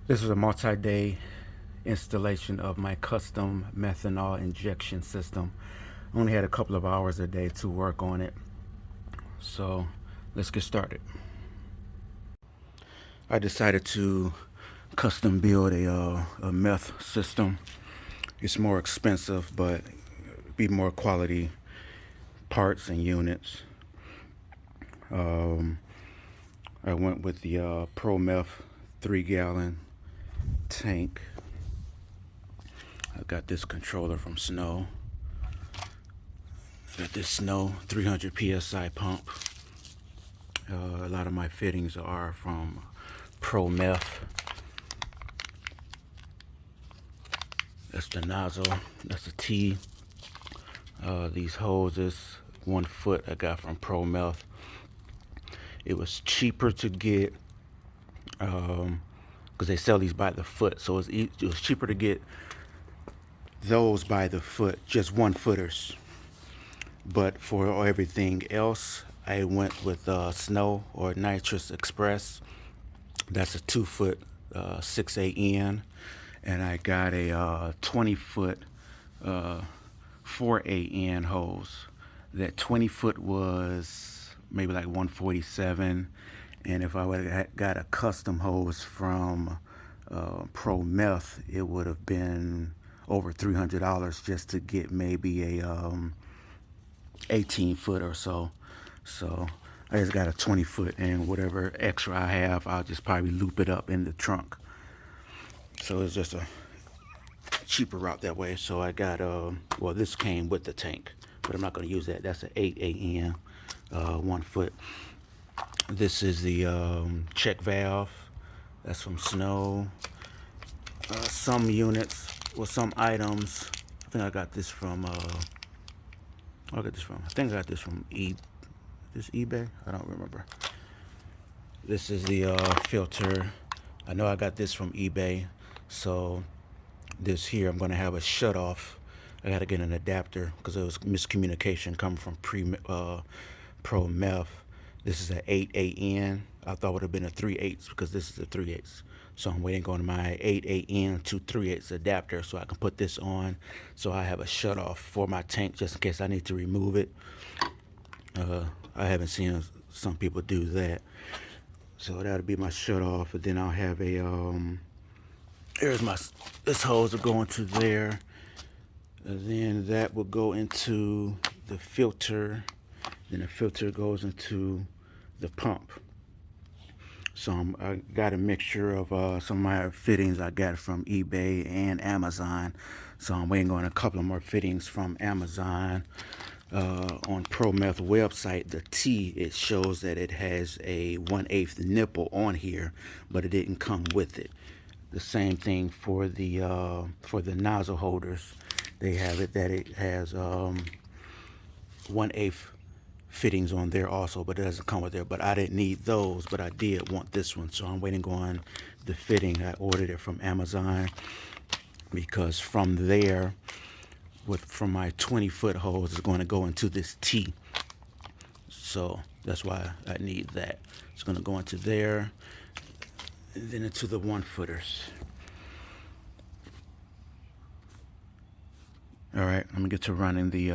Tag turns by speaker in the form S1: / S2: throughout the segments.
S1: This is a multi-day installation of my custom methanol injection system. I only had a couple of hours a day to work on it. So let's get started. I decided to custom build a meth system. It's more expensive, but be more quality parts and units. I went with the Prometh 3-gallon tank. I got this controller from Snow. Got this Snow 300 psi pump. A lot of my fittings are from Prometh. That's the nozzle. That's the T. These hoses, 1 foot, I got from Prometh. It was cheaper to get because they sell these by the foot, so it was cheaper to get those by the foot, just 1-footers. But for everything else, I went with Snow or Nitrous Express. That's a 2-foot 6AN, and I got a 20-foot 4AN hose. That 20-foot was maybe like 147, and if I would have got a custom hose from Prometh, it would have been over $300 just to get maybe a 18-foot or so. So I just got a 20-foot, and whatever extra I have, I'll just probably loop it up in the trunk. So it's just a cheaper route that way. So I got well, this came with the tank, but I'm not going to use that. That's an 8AN 1 foot. This is the check valve. That's from Snow. Some units or some items, I think I got this from I think I got this from eBay. I don't remember. This is the filter. I know I got this from eBay. So this here, I'm gonna have a shut off. I gotta get an adapter because there was miscommunication coming from Prometh. This is an 8AN. I thought it would have been a 3/8 because this is a 3/8. So I'm waiting on my 8AN to 3/8 adapter so I can put this on. So I have a shut off for my tank just in case I need to remove it. I haven't seen some people do that. So that'll be my shut off, and then I'll have a this hose will go into there, and then that will go into the filter. Then the filter goes into the pump. So I got a mixture of some of my fittings I got from eBay and Amazon. So I'm waiting on a couple of more fittings from Amazon. On Prometh website, the T, it shows that it has a 1/8 nipple on here, but it didn't come with it. The same thing for the nozzle holders. They have it that it has 1/8 fittings on there also, but it doesn't come with there. But I didn't need those, but I did want this one, so I'm waiting on the fitting. I ordered it from Amazon because from there, from my 20-foot hose, is going to go into this T. So that's why I need that. It's going to go into there, and then into the 1-footers. All right, I'm gonna get to running the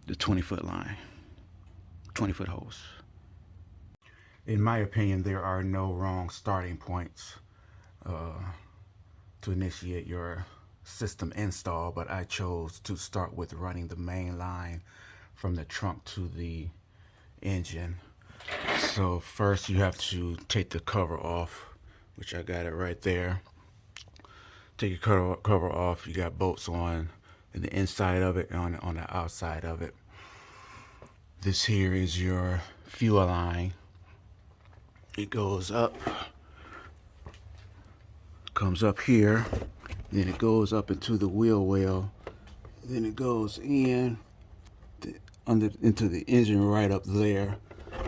S1: 20-foot line, 20-foot hose. In my opinion, there are no wrong starting points to initiate your system install, but I chose to start with running the main line from the trunk to the engine. So first you have to take the cover off, which I got it right there. Take your cover off. You got bolts on the inside of it and on the outside of it. This here is your fuel line. It goes up, comes up here, then it goes up into the wheel well, then it goes into the engine right up there.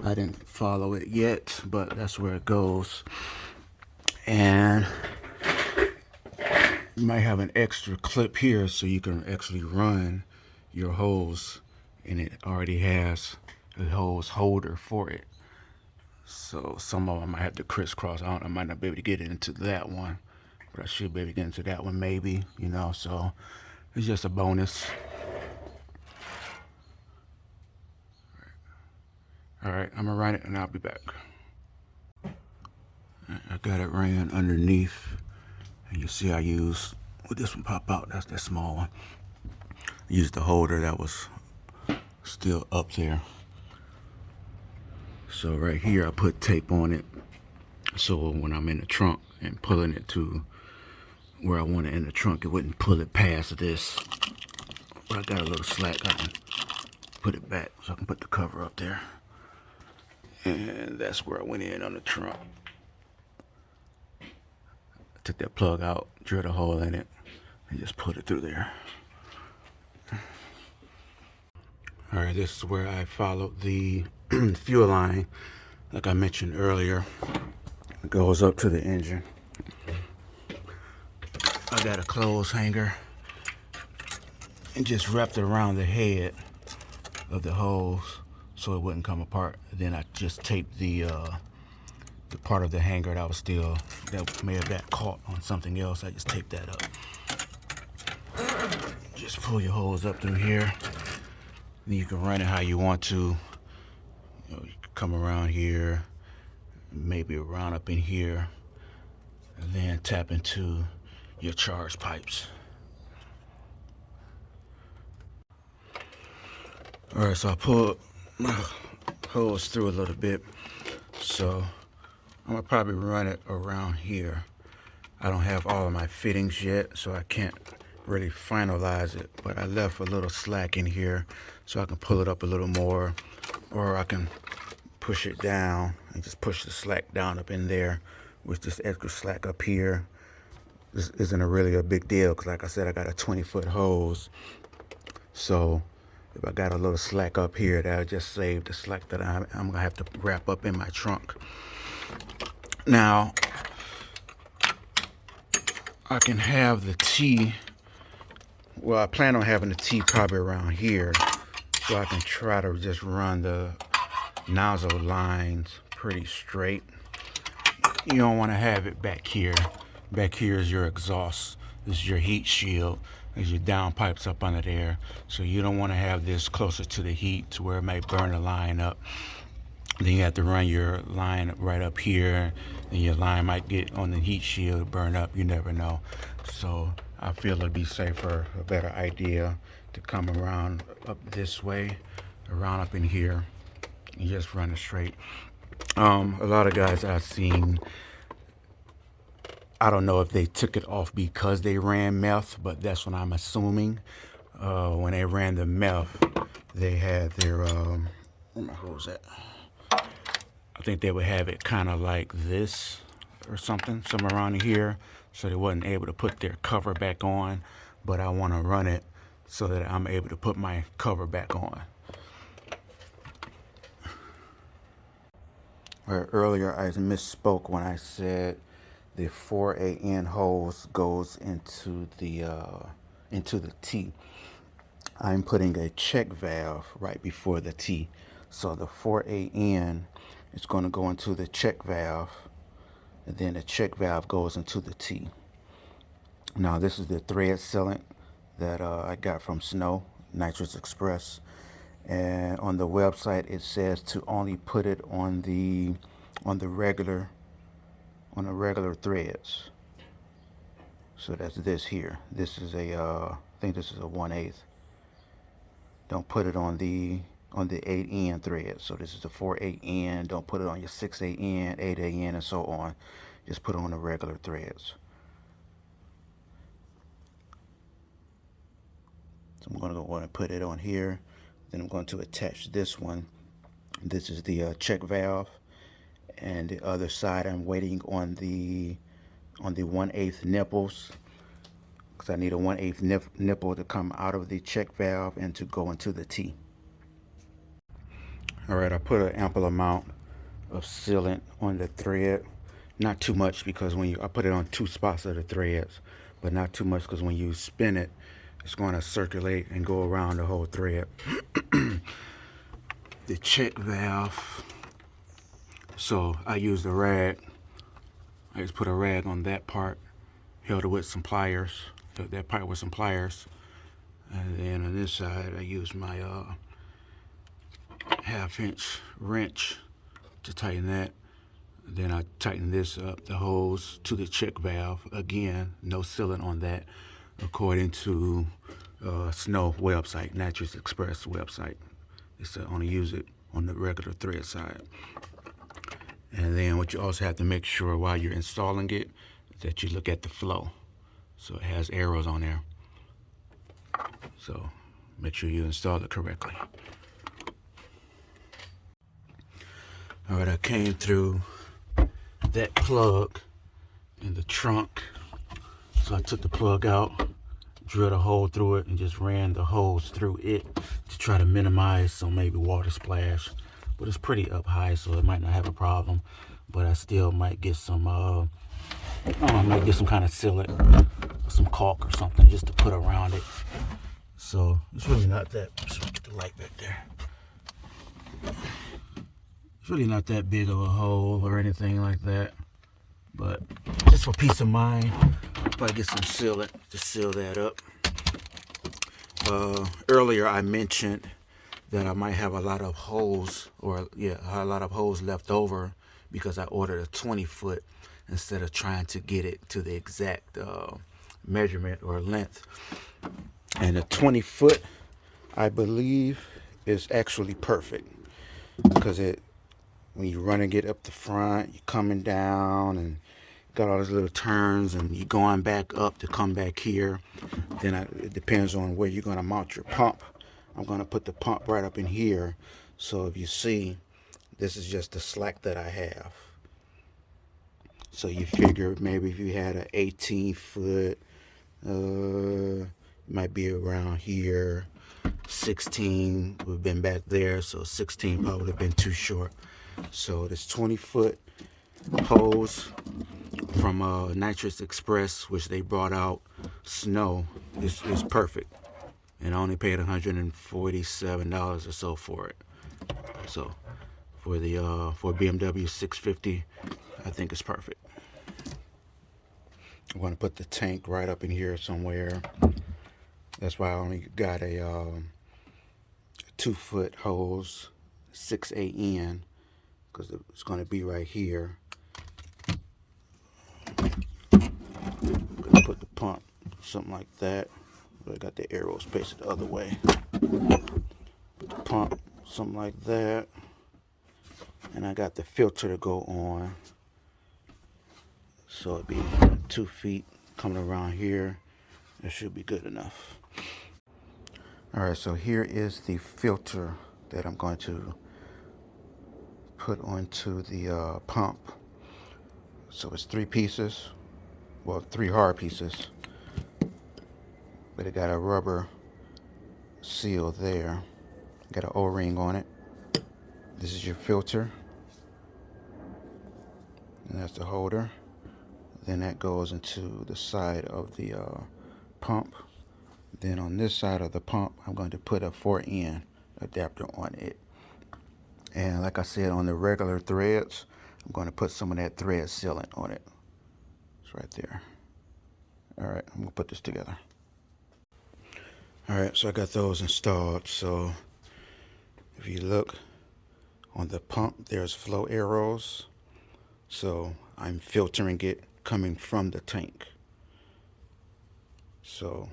S1: I didn't follow it yet, but that's where it goes. And you might have an extra clip here so you can actually run your hose, and it already has a hose holder for it. So some of them I might have to crisscross. I might not be able to get into that one, but I should be able to get into that one maybe, you know, so it's just a bonus. All right, I'm gonna run it and I'll be back. I got it ran underneath, and you see I use, with this one pop out, that's that small one. I used the holder that was still up there. So right here I put tape on it, so when I'm in the trunk and pulling it to where I want it in the trunk, it wouldn't pull it past this. But I got a little slack, I can put it back so I can put the cover up there. And that's where I went in on the trunk. I took that plug out, drilled a hole in it, and just put it through there. All right, this is where I followed the fuel line, like I mentioned earlier. It goes up to the engine. I got a clothes hanger and just wrapped it around the head of the hose so it wouldn't come apart. Then I just taped the part of the hanger that may have got caught on something else. I just taped that up. Just pull your hose up through here. Then you can run it how you want to. You can come around here, maybe around up in here, and then tap into your charge pipes. All right, so I pulled my hose through a little bit. So I'm gonna probably run it around here. I don't have all of my fittings yet, so I can't really finalize it, but I left a little slack in here so I can pull it up a little more, or I can push it down and just push the slack down up in there with this extra slack up here. This isn't really a big deal because, like I said, I got a 20-foot hose. So if I got a little slack up here, that'll just save the slack that I'm gonna have to wrap up in my trunk. Now, I can have the T, well, I plan on having the T probably around here, so I can try to just run the nozzle lines pretty straight. You don't want to have it back here. Back here is your exhaust. This is your heat shield. There's your downpipes up under there. So you don't want to have this closer to the heat to where it might burn the line up. Then you have to run your line right up here, and your line might get on the heat shield, burn up. You never know. So I feel it'd be safer, a better idea to come around up this way, around up in here, and just run it straight. A lot of guys I've seen, I don't know if they took it off because they ran meth, but that's what I'm assuming. When they ran the meth, they had their, where my hose at? I think they would have it kind of like this or something, somewhere around here, so they wasn't able to put their cover back on. But I want to run it so that I'm able to put my cover back on. Earlier I misspoke when I said the 4AN hose goes into the T. I'm putting a check valve right before the T. So the 4AN is going to go into the check valve, and then the check valve goes into the T. Now this is the thread sealant that I got from Snow, Nitrous Express. And on the website it says to only put it on the regular threads. So that's this here. This is a I think this is a 1/8. Don't put it on the 8N thread. So this is the 4/8N. Don't put it on your 6/8N, 8AN, and so on. Just put it on the regular threads. So I'm going to go and put it on here. Then I'm going to attach this one. This is the check valve, and the other side I'm waiting on the 1/8 nipples, because I need a 1/8 nipple to come out of the check valve and to go into the T. All right, I put an ample amount of sealant on the thread. Not too much, because I put it on 2 spots of the threads, but not too much because when you spin it, it's going to circulate and go around the whole thread. The check valve So I used a rag. I just put a rag on that part, held it with some pliers, that part with some pliers. And then on this side, I used my 1/2-inch wrench to tighten that. Then I tighten this up, the hose to the check valve. Again, no sealant on that, according to Snow website, Nitrous Express website. They said only use it on the regular thread side. And then what you also have to make sure while you're installing it, that you look at the flow. So it has arrows on there. So make sure you install it correctly. All right, I came through that plug in the trunk. So I took the plug out, drilled a hole through it, and just ran the hose through it to try to minimize some maybe water splash. But it's pretty up high, so it might not have a problem. But I still might get some, I might get some kind of sealant, or some caulk or something just to put around it. So it's really not that, let's get the light back there. It's really not that big of a hole or anything like that. But just for peace of mind, I'll probably get some sealant to seal that up. Earlier I mentioned that I might have a lot of holes, a lot of holes left over because I ordered a 20-foot instead of trying to get it to the exact measurement or length. And a 20-foot, I believe, is actually perfect because when you run and get up the front, you're coming down and got all these little turns and you're going back up to come back here. Then it depends on where you're going to mount your pump. I'm going to put the pump right up in here. So if you see, this is just the slack that I have. So you figure maybe if you had an 18-foot, might be around here. 16 would have been back there, so 16 probably would have been too short. So this 20-foot hose from Nitrous Express, which they brought out Snow, is perfect. And I only paid $147 or so for it. So for the for BMW 650, I think it's perfect. I'm going to put the tank right up in here somewhere. That's why I only got a 2-foot hose, 6AN, because it's going to be right here. I'm going to put the pump, something like that. But I got the arrows pasted the other way. Put the pump, something like that. And I got the filter to go on. So it'd be 2 feet coming around here. That should be good enough. Alright, so here is the filter that I'm going to put onto the pump. So it's 3 pieces, well, 3 hard pieces, but it got a rubber seal there, got an O-ring on it. This is your filter, and that's the holder. Then that goes into the side of the pump. Then on this side of the pump, I'm going to put a 4N adapter on it. And like I said, on the regular threads, I'm going to put some of that thread sealant on it. It's right there. All right, I'm going to put this together. All right, so I got those installed. So if you look on the pump, there's flow arrows. So I'm filtering it coming from the tank. So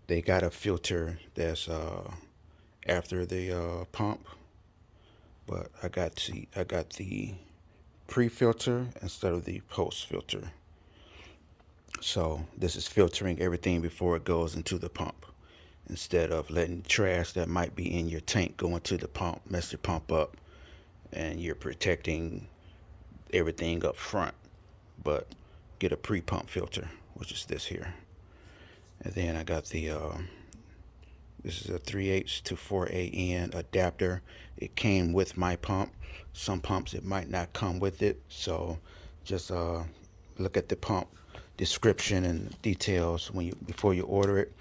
S1: they got a filter that's after the pump, but I got the pre-filter instead of the post-filter. So this is filtering everything before it goes into the pump, instead of letting trash that might be in your tank go into the pump, mess your pump up, and you're protecting everything up front. But get a pre-pump filter, which is this here. And then I got the this is a 3/8 to 4AN adapter. It came with my pump. Some pumps it might not come with it, so just look at the pump description and details before you order it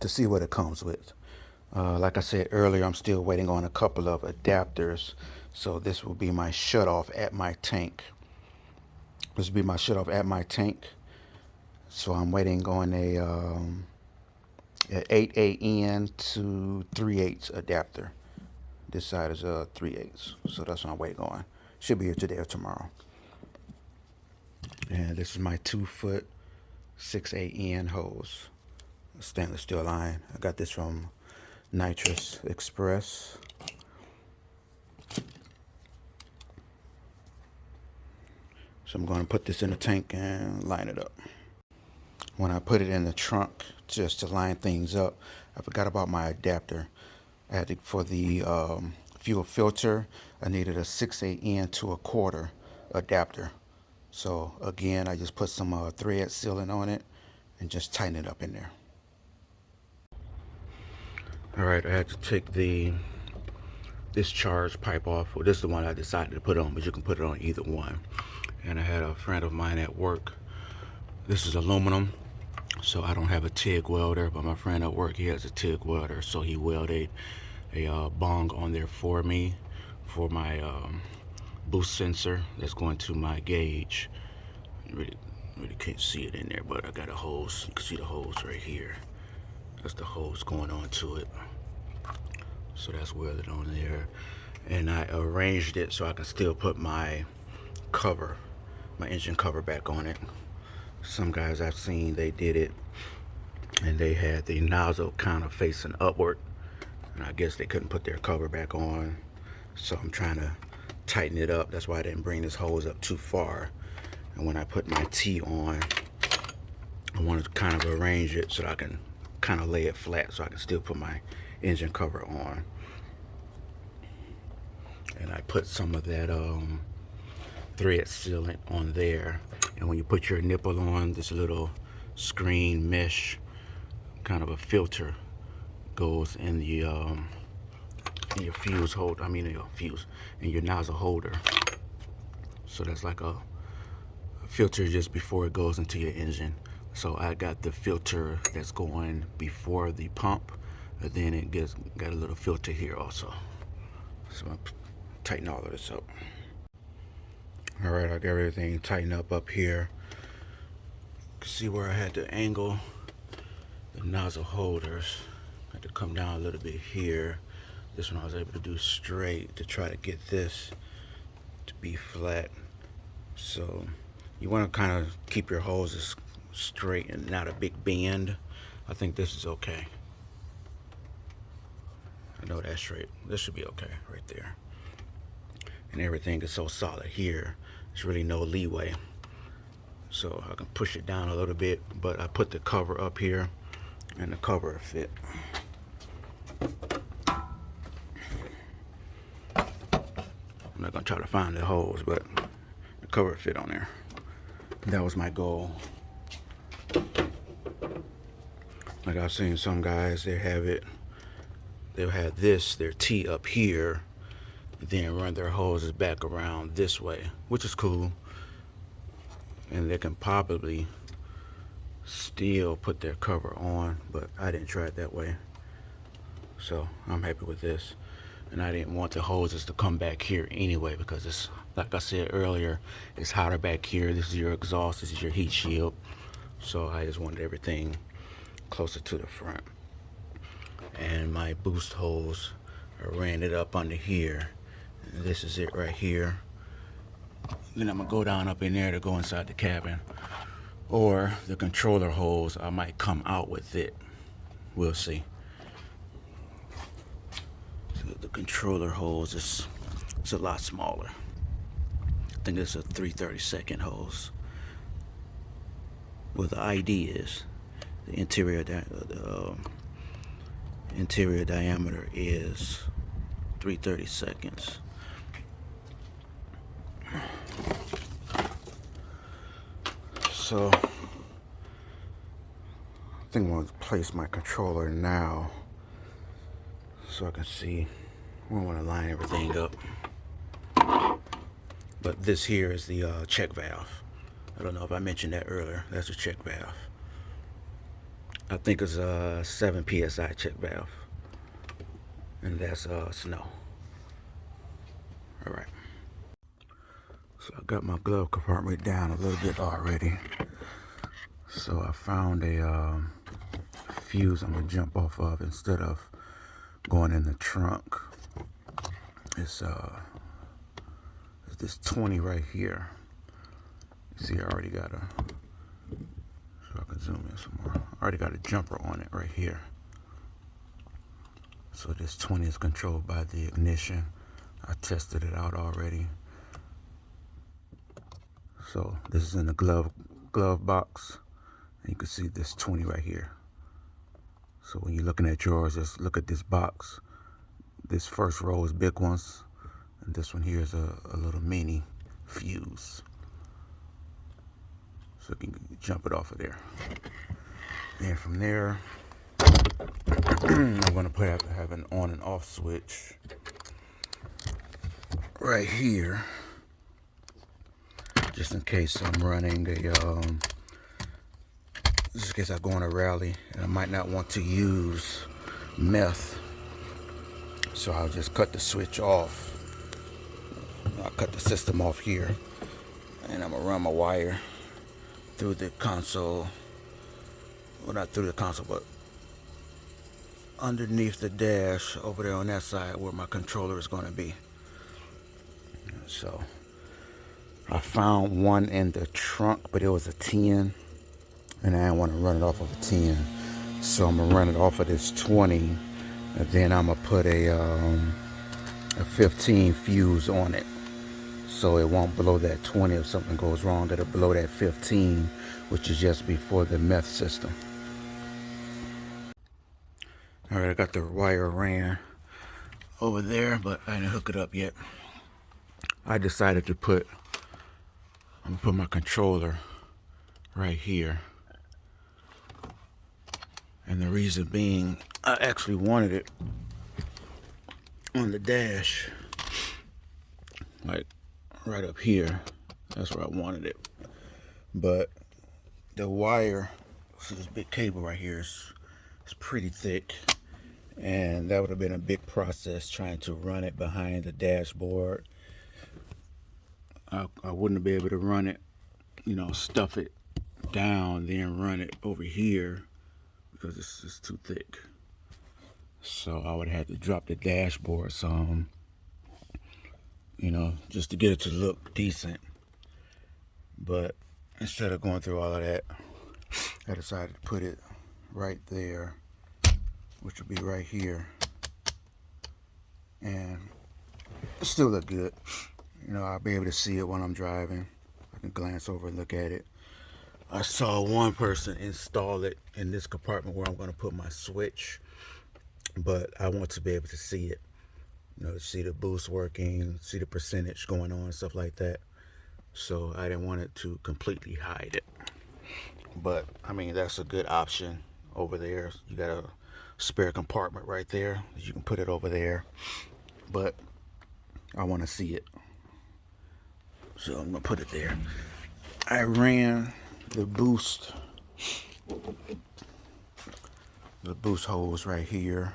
S1: to see what it comes with. Like I said earlier, I'm still waiting on a couple of adapters So this will be my shut off at my tank. This will be my shut off at my tank. So I'm waiting on a 8 AN to 3/8 adapter. This side is 3/8, so that's what I'm waiting on. Should be here today or tomorrow. And this is my 2-foot 6 AN hose, stainless steel line. I got this from Nitrous Express. So I'm going to put this in the tank and line it up. When I put it in the trunk just to line things up, I forgot about my adapter. I had to, for the fuel filter, I needed a 6 AN to 1/4 adapter. So again, I just put some thread sealant on it and just tighten it up in there. All right, I had to take the discharge pipe off. Well, this is the one I decided to put on, but you can put it on either one. And I had a friend of mine at work. This is aluminum, so I don't have a TIG welder, but my friend at work, he has a TIG welder, so he welded a bong on there for me for my boost sensor that's going to my gauge. You really can't see it in there, but I got a hose. You can see the hose right here. That's the hose going on to it. So that's welded on there. And I arranged it so I can still put my cover, my engine cover back on it. Some guys I've seen, they did it and they had the nozzle kind of facing upward, and I guess they couldn't put their cover back on. So I'm trying to tighten it up. That's why I didn't bring this hose up too far. And when I put my T on, I want to kind of arrange it so that I can kind of lay it flat so I can still put my engine cover on. And I put some of that thread sealant on there. And when you put your nipple on, this little screen mesh kind of a filter goes in the in your fuse holder. I mean, in your nozzle holder. So that's like a filter just before it goes into your engine. So I got the filter that's going before the pump, and then it got a little filter here also. So I'm tighten all of this up. All right, I got everything tightened up here. See where I had to angle the nozzle holders. I had to come down a little bit here. This one I was able to do straight to try to get this to be flat. So you want to kind of keep your hoses straight and not a big bend. I think this is okay. I know that's straight. This should be okay right there. And everything is so solid here. There's really no leeway. So I can push it down a little bit, but I put the cover up here and the cover will fit. I'm not gonna try to find the holes, but the cover fit on there. That was my goal. Like I've seen some guys, they'll have their T up here, then run their hoses back around this way, which is cool. And they can probably still put their cover on, but I didn't try it that way. So I'm happy with this. And I didn't want the hoses to come back here anyway, because it's, like I said earlier, it's hotter back here. This is your exhaust, this is your heat shield. So I just wanted everything closer to the front. And my boost hose, I ran it up under here. And this is it right here. Then I'm gonna go down up in there to go inside the cabin. Or the controller hose, I might come out with it. We'll see. So the controller hose is a lot smaller. I think it's a 3/32 hose. Well, the ID is the interior diameter is 3/32. So I think I'm going to place my controller now so I can see. I want to line everything up. But this here is the check valve. I don't know if I mentioned that earlier. That's a check valve. I think it's a 7 psi check valve. And that's snow. All right. So I got my glove compartment down a little bit already. So I found a fuse I'm gonna jump off of instead of going in the trunk. It's this 20 right here. You see, I already got a, so I can zoom in some more. I already got a jumper on it right here. So this 20 is controlled by the ignition. I tested it out already. So this is in the glove box. And you can see this 20 right here. So when you're looking at yours, just look at this box. This first row is big ones, and this one here is a little mini fuse. So you can jump it off of there. And from there, I'm gonna have an on and off switch right here, just in case I'm running just in case I go on a rally and I might not want to use meth. So I'll just cut the switch off. I'll cut the system off here, and I'm gonna run my wire through the console. Well, not through the console, but underneath the dash over there on that side where my controller is gonna be. So I found one in the trunk, but it was a 10, and I didn't want to run it off of a 10. So I'm gonna run it off of this 20, and then I'm gonna put a 15 fuse on it, so it won't blow that 20 if something goes wrong. It'll blow that 15, which is just before the meth system. All right, I got the wire ran over there, but I didn't hook it up yet. I decided to I'm gonna put my controller right here. And the reason being, I actually wanted it on the dash, like right up here. That's where I wanted it. But the wire, see this big cable right here, is pretty thick. And that would have been a big process trying to run it behind the dashboard. I wouldn't be able to run it, stuff it down, then run it over here because it's just too thick. So I would have had to drop the dashboard some, just to get it to look decent. But instead of going through all of that, I decided to put it right there, which will be right here. And it still look good. I'll be able to see it when I'm driving. I can glance over and look at it. I saw one person install it in this compartment where I'm going to put my switch, but I want to be able to see it, see the boost working, see the percentage going on, stuff like that. So I didn't want it to completely hide it. But I mean, that's a good option over there. You got a spare compartment right there. You can put it over there, but I want to see it, so I'm gonna put it there. I ran the boost hose right here.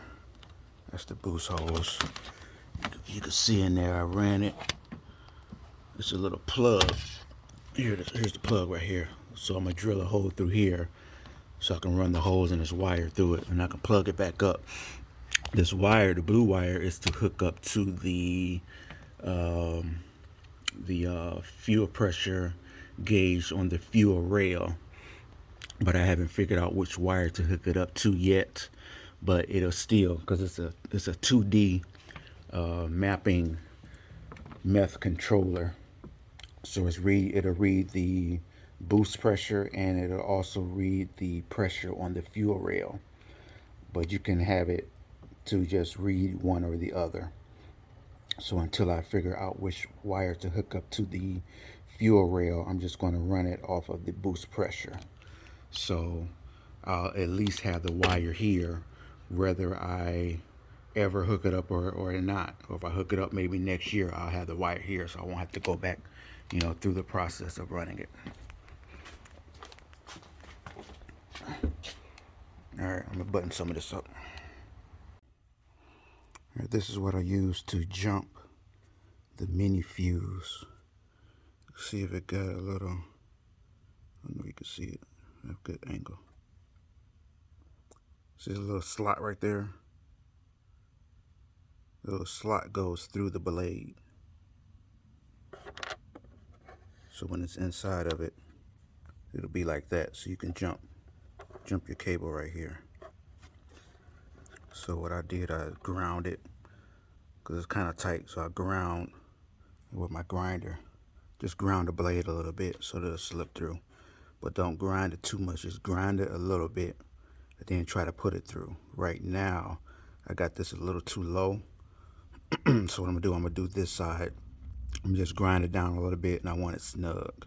S1: That's the boost hose. You can see in there I ran it. It's a little plug. Here's the plug right here. So I'm gonna drill a hole through here so I can run the hose and this wire through it, and I can plug it back up. This wire, the blue wire, is to hook up to the fuel pressure gauge on the fuel rail, but I haven't figured out which wire to hook it up to yet. But it'll still, because it's a 2D mapping meth controller, so it'll read the boost pressure, and it'll also read the pressure on the fuel rail. But you can have it to just read one or the other. So until I figure out which wire to hook up to the fuel rail, I'm just going to run it off of the boost pressure. So I'll at least have the wire here, whether I ever hook it up or not. Or if I hook it up maybe next year, I'll have the wire here, so I won't have to go back, through the process of running it. All right, I'm gonna button some of this up. All right, this is what I use to jump the mini fuse. See if it got a little, I don't know if you can see it, I have a good angle. See a little slot right there? The little slot goes through the blade. So when it's inside of it, it'll be like that. So you can jump your cable right here. So what I did, I ground it, because it's kind of tight. So I ground with my grinder. Just ground the blade a little bit so that it'll slip through. But don't grind it too much. Just grind it a little bit and then try to put it through. Right now, I got this a little too low. So what I'm gonna do this side. I'm just grind it down a little bit, and I want it snug.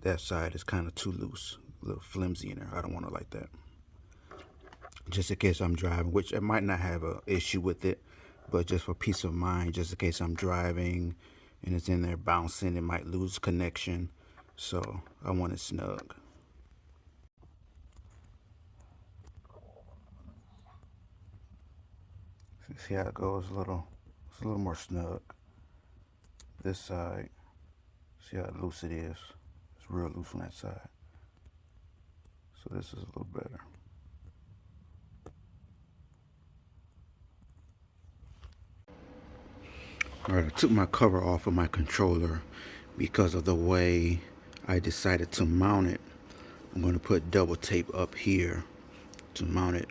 S1: That side is kind of too loose, a little flimsy in there. I don't want it like that. Just in case I'm driving, which I might not have an issue with it, but just for peace of mind, just in case I'm driving and it's in there bouncing, it might lose connection. So I want it snug. See how it goes? It's a little more snug. This side, see how loose it is? It's real loose on that side. So this is a little better. Alright, I took my cover off of my controller because of the way I decided to mount it. I'm going to put double tape up here to mount it,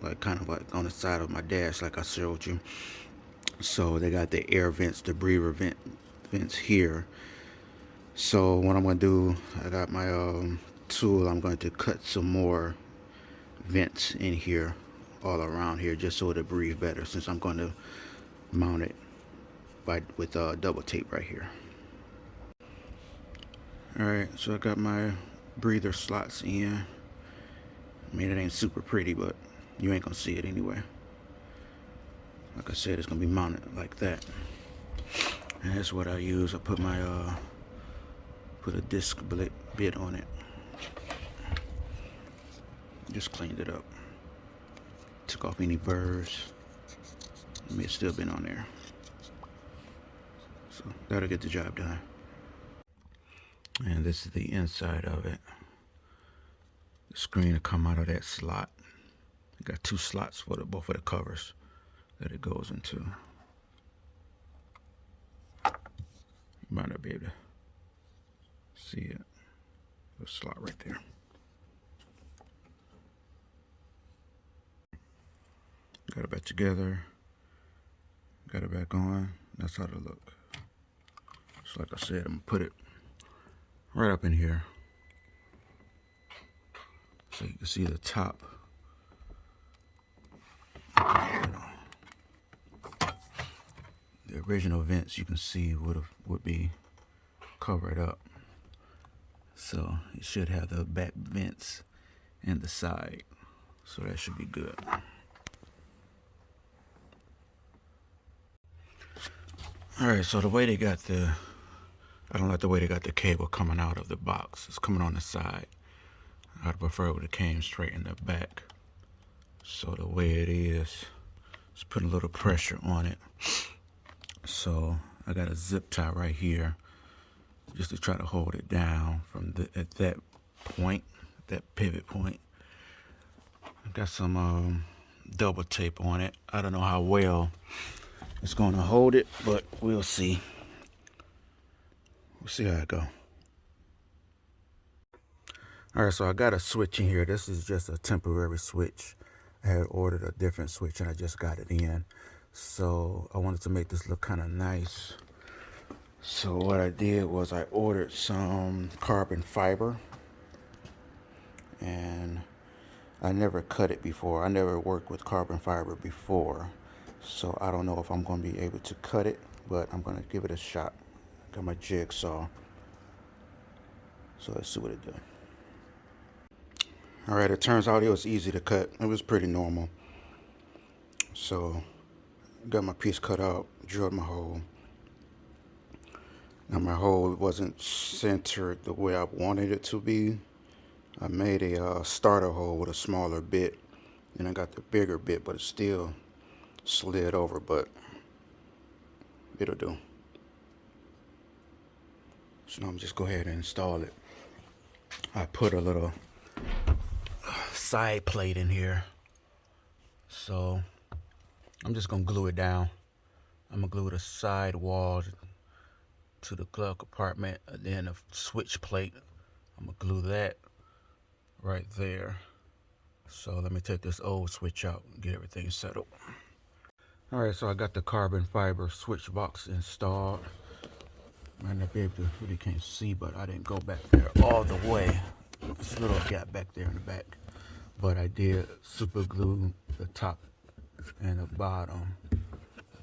S1: like kind of like on the side of my dash, like I showed you. So they got the air vents, the breather vents here. So what I'm going to do, I got my tool. I'm going to cut some more vents in here, all around here, just so it'll breathe better, since I'm going to mount it with double tape right here. Alright, so I got my breather slots in. I mean, it ain't super pretty, but you ain't gonna see it anyway. Like I said, it's gonna be mounted like that. And that's what I use. I put my put a disc bit on it. Just cleaned it up. Took off any burrs. I mean, it's still been on there. So that'll get the job done. And this is the inside of it. The screen will come out of that slot. You got two slots for both of the covers that it goes into. You might not be able to see it. The slot right there. Got it back together. Got it back on. That's how it look. So like I said, I'm gonna put it right up in here so you can see the top. The original vents, you can see would be covered up. So it should have the back vents and the side. So that should be good. Alright, so the way they got I don't like the way they got the cable coming out of the box. It's coming on the side. I'd prefer it would have came straight in the back. So the way it is, just putting a little pressure on it. So I got a zip tie right here, just to try to hold it down from at that point, that pivot point. I got some double tape on it. I don't know how well it's going to hold it, but we'll see. We'll see how it go. All right, so I got a switch in here. This is just a temporary switch. I had ordered a different switch and I just got it in. So I wanted to make this look kind of nice. So what I did was I ordered some carbon fiber, and I never cut it before. I never worked with carbon fiber before. So I don't know if I'm going to be able to cut it, but I'm going to give it a shot. Got my jigsaw. So let's see what it does. All right, it turns out it was easy to cut. It was pretty normal. So got my piece cut out, drilled my hole. Now my hole wasn't centered the way I wanted it to be. I made a starter hole with a smaller bit, and I got the bigger bit, but it still slid over. But it'll do. So now I'm just go ahead and install it. I put a little side plate in here. So I'm just gonna glue it down. I'm gonna glue the side wall to the glove compartment, and then a switch plate. I'm gonna glue that right there. So let me take this old switch out and get everything settled. All right, so I got the carbon fiber switch box installed. Might not be able to, really can't see, but I didn't go back there all the way. This little gap back there in the back. But I did super glue the top and the bottom.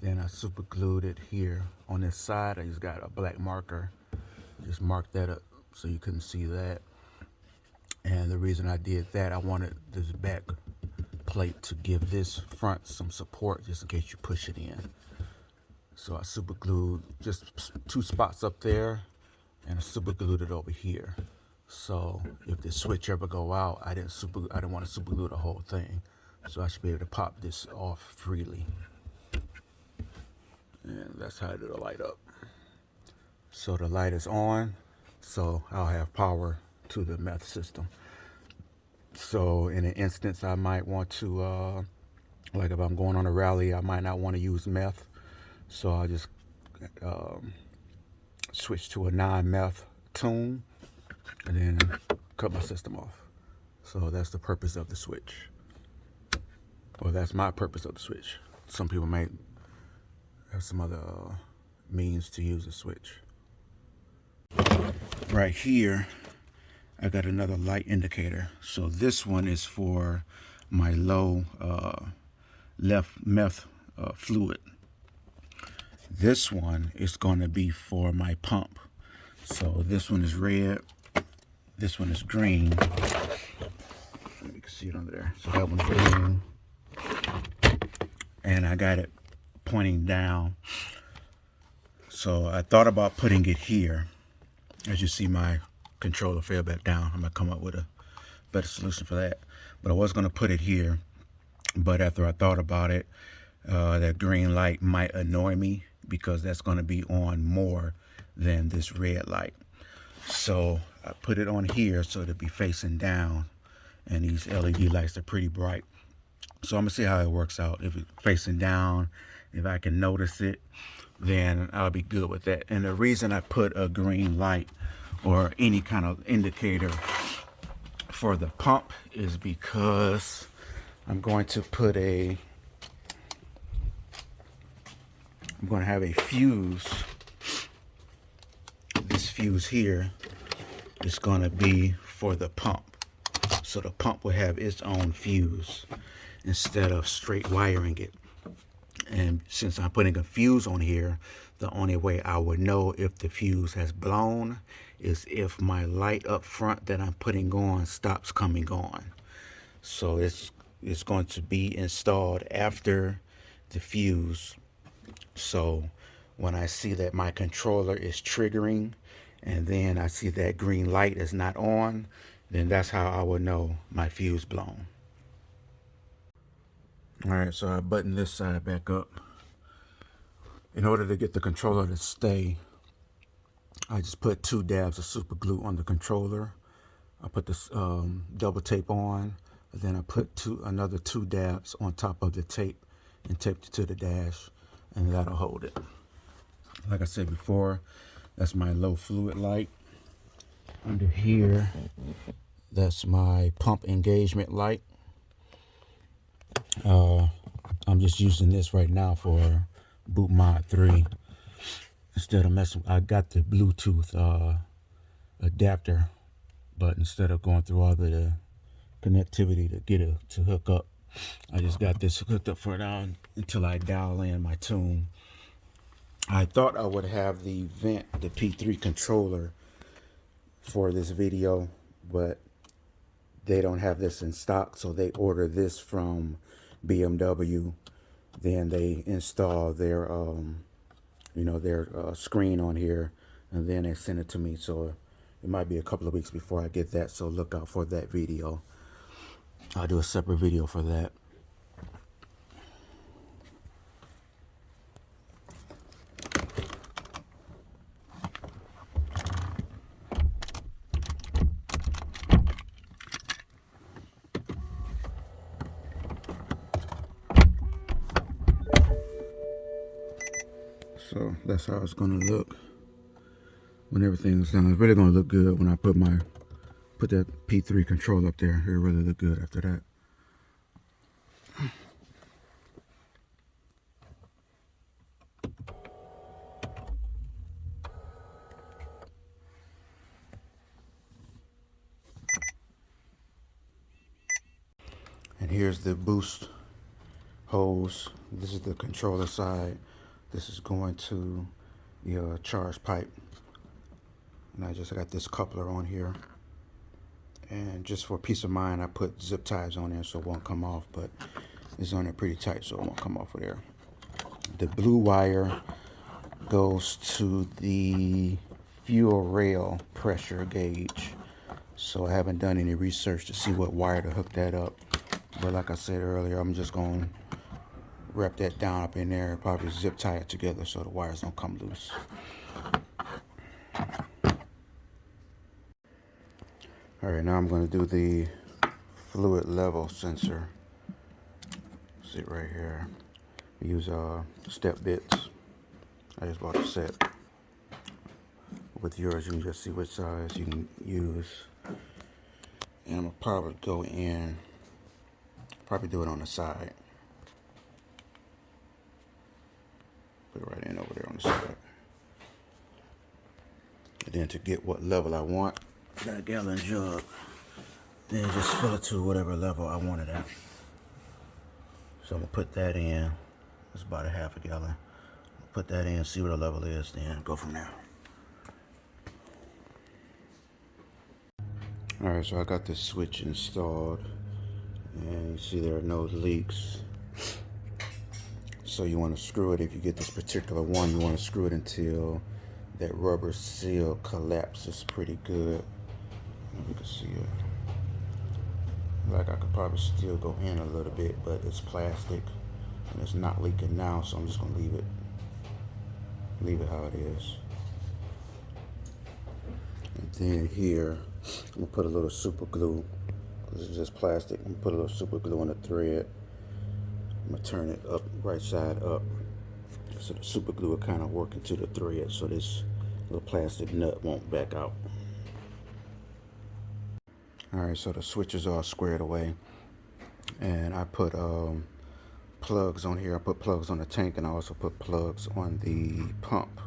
S1: Then I super glued it here. On this side, I just got a black marker. Just marked that up so you couldn't see that. And the reason I did that, I wanted this back plate to give this front some support just in case you push it in. So I super glued just 2 spots up there, and I super glued it over here. So if the switch ever go out, I didn't want to super glue the whole thing. So I should be able to pop this off freely. And that's how it'll light up. So the light is on, so I'll have power to the meth system. So in an instance, I might want to, like if I'm going on a rally, I might not want to use meth. So I'll just switch to a non-meth tune and then cut my system off. So that's the purpose of the switch. Well, that's my purpose of the switch. Some people may have some other means to use the switch. Right here, I got another light indicator. So this one is for my low left meth fluid. This one is going to be for my pump. So this one is red. This one is green. You can see it under there. So that one's green. And I got it pointing down. So I thought about putting it here. As you see, my controller fell back down. I'm gonna come up with a better solution for that. But I was gonna put it here. But after I thought about it, that green light might annoy me because that's gonna be on more than this red light. So I put it on here so it'll be facing down, and these LED lights are pretty bright. So I'm gonna see how it works out. If it's facing down, if I can notice it, then I'll be good with that. And the reason I put a green light or any kind of indicator for the pump is because I'm going to have a fuse. This fuse here is going to be for the pump. So the pump will have its own fuse instead of straight wiring it. And since I'm putting a fuse on here, the only way I would know if the fuse has blown is if my light up front that I'm putting on stops coming on. So it's going to be installed after the fuse. So when I see that my controller is triggering and then I see that green light is not on, then that's how I would know my fuse blown. All right, so I button this side back up. In order to get the controller to stay, I just put 2 dabs of super glue on the controller. I put this double tape on, and then I put another 2 dabs on top of the tape and taped it to the dash, and that'll hold it. Like I said before, that's my low fluid light. Under here, that's my pump engagement light. I'm just using this right now for Boot Mod 3. Instead of messing, I got the Bluetooth adapter, but instead of going through all the connectivity to get it to hook up, I just got this hooked up for now until I dial in my tune. I thought I would have the vent, the P3 controller for this video, but they don't have this in stock, so they order this from BMW. Then they install their screen on here, and then they send it to me. So it might be a couple of weeks before I get that, so look out for that video. I'll do a separate video for that. So that's how it's gonna look when everything's done. It's really gonna look good when I put that P3 control up there. It'll really look good after that. And here's the boost hose. This is the controller side. This is going to the charge pipe. And I just got this coupler on here. And just for peace of mind, I put zip ties on there so it won't come off, but it's on there pretty tight so it won't come off of there. The blue wire goes to the fuel rail pressure gauge. So I haven't done any research to see what wire to hook that up. But like I said earlier, I'm just going to wrap that down up in there and probably zip tie it together so the wires don't come loose. Alright, now I'm going to do the fluid level sensor. See it right here. We use step bits. I just bought a set. With yours, you can just see which size you can use. And I'm going to probably go in, probably do it on the side. Put it right in over there on the side. And then to get what level I want, I got a gallon jug. Then just fill it to whatever level I want it at. So I'm going to put that in. It's about a half a gallon. Put that in, see what the level is, then go from there. Alright, so I got this switch installed. And you see there are no leaks. So you want to screw it, if you get this particular one, you want to screw it until that rubber seal collapses pretty good. You can see it. Like I could probably still go in a little bit, but it's plastic and it's not leaking now, so I'm just gonna leave it how it is. And then here, I'm gonna put a little super glue. This is just plastic. I'm gonna put a little super glue on the thread. I'm gonna turn it up, right side up. So the super glue will kind of work into the thread so this little plastic nut won't back out. Alright, so the switches are squared away. And I put plugs on here. I put plugs on the tank and I also put plugs on the pump.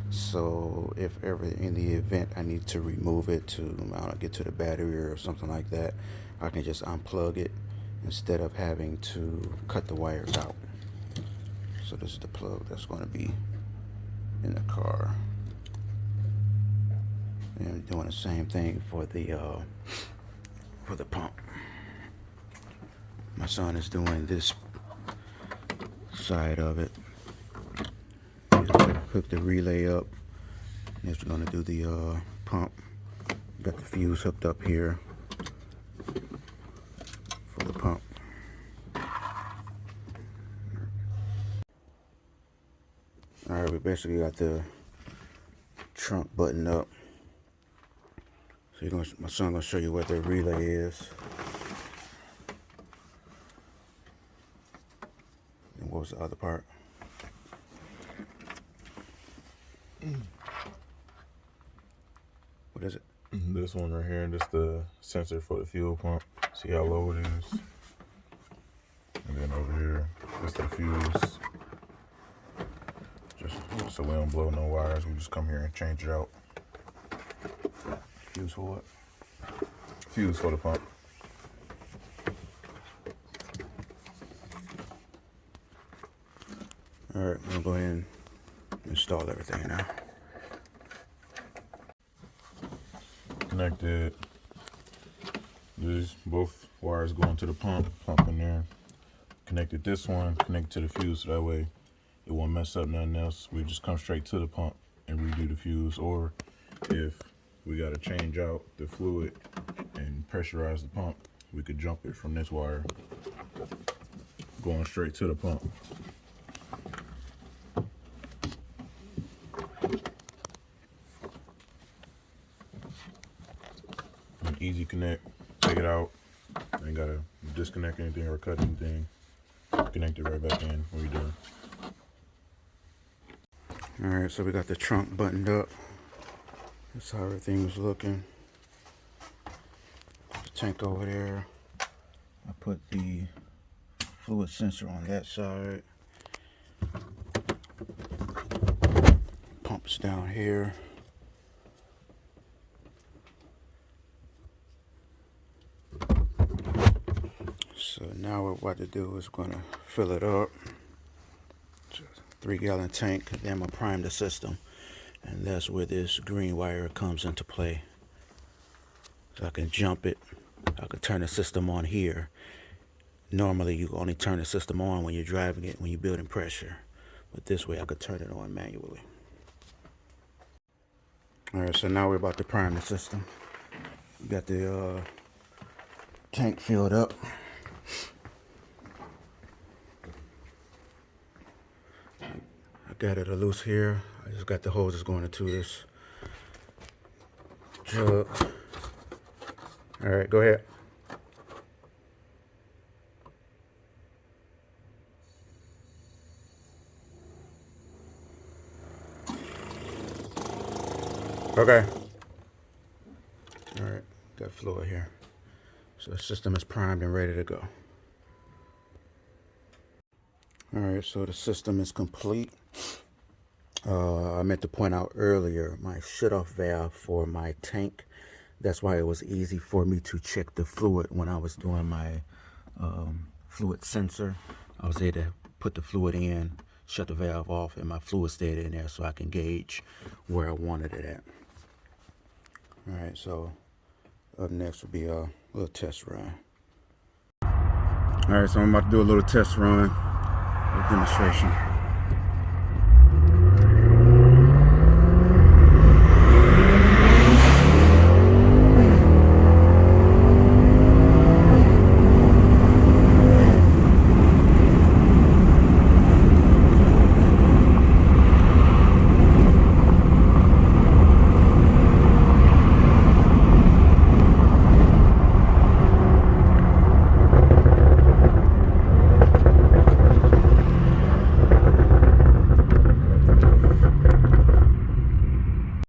S1: So if ever in the event I need to remove it to, I don't know, get to the battery or something like that, I can just unplug it instead of having to cut the wires out. So this is the plug that's going to be in the car. And I'm doing the same thing for the pump. My son is doing this side of it. Hook the relay up. Next we're gonna do the pump. Got the fuse hooked up here for the pump. Alright, we basically got the trunk button up. So my son gonna show you what the relay is. And what was the other part? What is it?
S2: This one right here, this the sensor for the fuel pump. See how low it is? And then over here, this the fuse. Just so we don't blow no wires, we just come here and change it out.
S1: Fuse for what?
S2: Fuse for the pump.
S1: Alright, I'm gonna go ahead and install everything now.
S2: Connected. These both wires going to the pump in there. Connected this one, connected to the fuse, so that way it won't mess up nothing else. We just come straight to the pump and redo the fuse. Or if we gotta change out the fluid and pressurize the pump, we could jump it from this wire going straight to the pump. An easy connect, take it out, ain't gotta disconnect anything or cut anything. Connect it right back in when you're done.
S1: Alright, so we got the trunk buttoned up. That's how everything was looking. The tank over there. I put the fluid sensor on that side. Pumps down here. So now what we're about to do is going to fill it up. It's a 3-gallon tank. Then I'm going to prime the system. And that's where this green wire comes into play. So I can jump it. I can turn the system on here. Normally you only turn the system on when you're driving it, when you're building pressure. But this way I could turn it on manually. Alright, so now we're about to prime the system. We got the tank filled up. I got it loose here. I just got the hoses going into this jug. Alright, go ahead. Okay. Alright, got fluid here. So the system is primed and ready to go. Alright, so the system is complete. I meant to point out earlier my shutoff valve for my tank. That's why it was easy for me to check the fluid when I was doing my fluid sensor. I was able to put the fluid in, shut the valve off, and my fluid stayed in there so I can gauge where I wanted it at. Alright, so up next will be a little test run. Alright, so I'm about to do a little test run, a demonstration.